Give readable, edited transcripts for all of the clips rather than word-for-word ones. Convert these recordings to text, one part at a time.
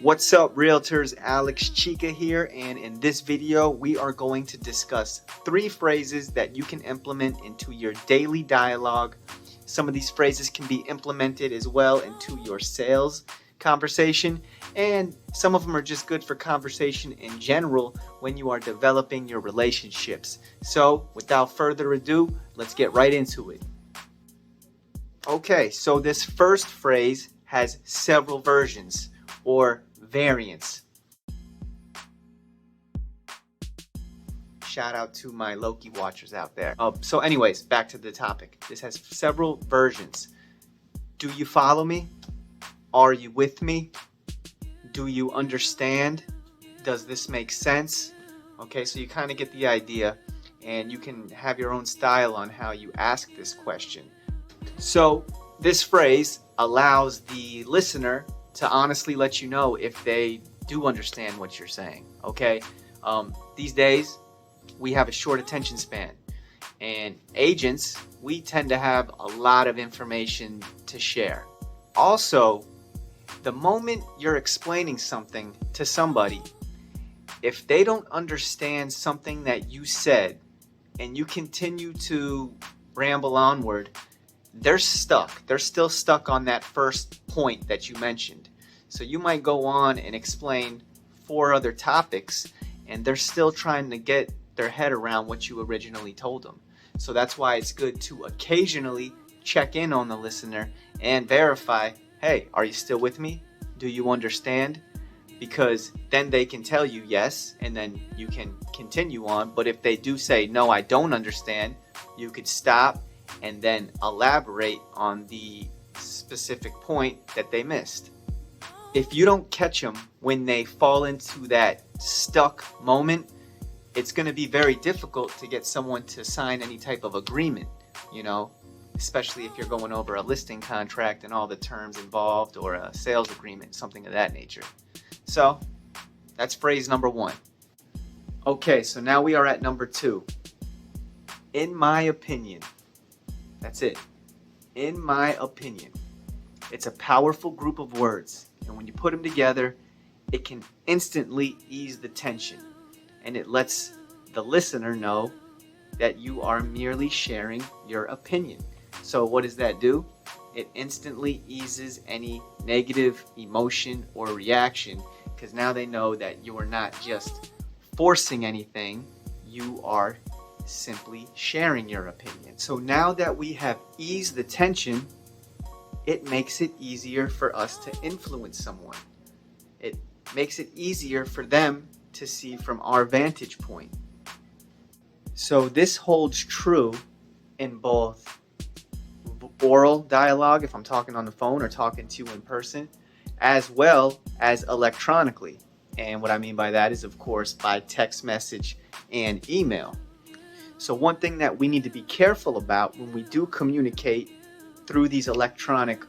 What's up, realtors? Alex Cika here, and in this video we are going to discuss 3 phrases that you can implement into your daily dialogue. Some of these phrases can be implemented as well into your sales conversation, and some of them are just good for conversation in general when you are developing your relationships. So without further ado, let's get right into it. Okay, so this first phrase has several versions or variants. Shout out to my Loki watchers out there. So anyways, back to the topic. This has several versions. Do you follow me? Are you with me? Do you understand? Does this make sense? Okay, so you kind of get the idea, and you can have your own style on how you ask this question. So this phrase allows the listener to honestly let you know if they do understand what you're saying, okay? These days, we have a short attention span, and agents, we tend to have a lot of information to share. Also, the moment you're explaining something to somebody, if they don't understand something that you said and you continue to ramble onward, they're stuck. They're still stuck on that first point that you mentioned. So you might go on and explain 4 other topics, and they're still trying to get their head around what you originally told them. So that's why it's good to occasionally check in on the listener and verify, hey, are you still with me? Do you understand? Because then they can tell you yes, and then you can continue on. But if they do say, no, I don't understand, you could stop and then elaborate on the specific point that they missed. If you don't catch them when they fall into that stuck moment, it's going to be very difficult to get someone to sign any type of agreement, especially if you're going over a listing contract and all the terms involved, or a sales agreement, something of that nature. So that's phrase number 1. Okay, so now we are at number 2. In my opinion. That's it. In my opinion. It's a powerful group of words, and when you put them together, it can instantly ease the tension, and it lets the listener know that you are merely sharing your opinion. So what does that do? It instantly eases any negative emotion or reaction, because now they know that you are not just forcing anything, you are simply sharing your opinion. So now that we have eased the tension, it makes it easier for us to influence someone. It makes it easier for them to see from our vantage point. So this holds true in both oral dialogue, if I'm talking on the phone or talking to you in person, as well as electronically. And what I mean by that is, of course, by text message and email. So one thing that we need to be careful about when we do communicate through these electronic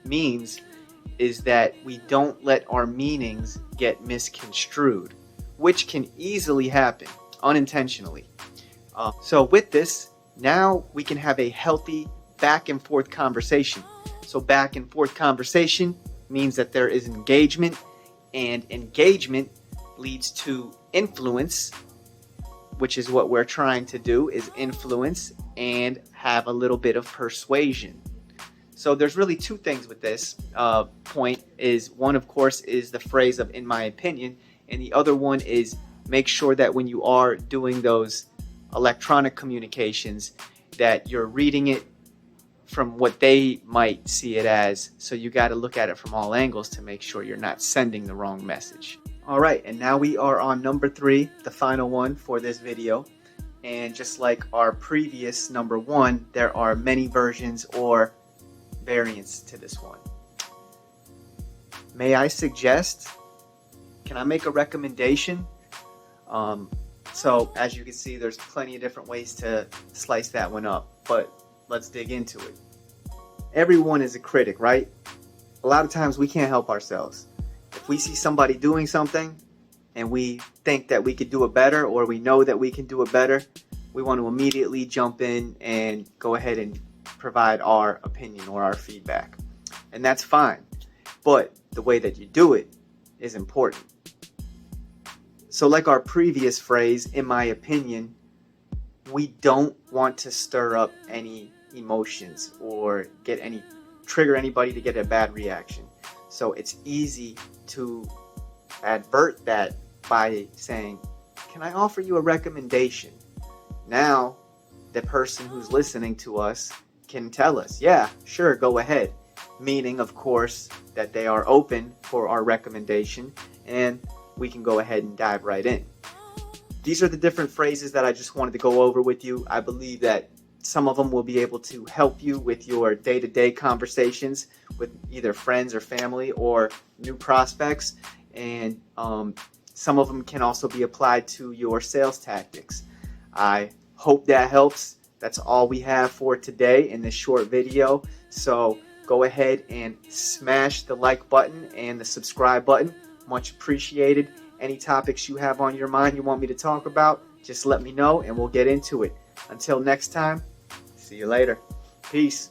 means is that we don't let our meanings get misconstrued, which can easily happen unintentionally. So with this, now we can have a healthy back and forth conversation. So back and forth conversation means that there is engagement, and engagement leads to influence, which is what we're trying to do, is influence and have a little bit of persuasion. So there's really 2 things with this point. Is one, of course, is the phrase of in my opinion, and the other one is make sure that when you are doing those electronic communications that you're reading it from what they might see it as. So you got to look at it from all angles to make sure you're not sending the wrong message. All right, and now we are on number 3, the final one for this video. And just like our previous number 1, there are many versions or variants to this one. May I suggest? Can I make a recommendation? So as you can see, there's plenty of different ways to slice that one up, but let's dig into it. Everyone is a critic, right? A lot of times we can't help ourselves. If we see somebody doing something and we think that we could do it better, or we know that we can do it better, we want to immediately jump in and go ahead and provide our opinion or our feedback. And that's fine. But the way that you do it is important. So like our previous phrase, in my opinion, we don't want to stir up any emotions or trigger anybody to get a bad reaction. So it's easy to advert that by saying, can I offer you a recommendation? Now, the person who's listening to us can tell us, yeah, sure, go ahead. Meaning, of course, that they are open for our recommendation and we can go ahead and dive right in. These are the different phrases that I just wanted to go over with you. I believe that some of them will be able to help you with your day-to-day conversations with either friends or family or new prospects. And some of them can also be applied to your sales tactics. I hope that helps. That's all we have for today in this short video. So go ahead and smash the like button and the subscribe button. Much appreciated. Any topics you have on your mind you want me to talk about, just let me know and we'll get into it. Until next time, see you later. Peace.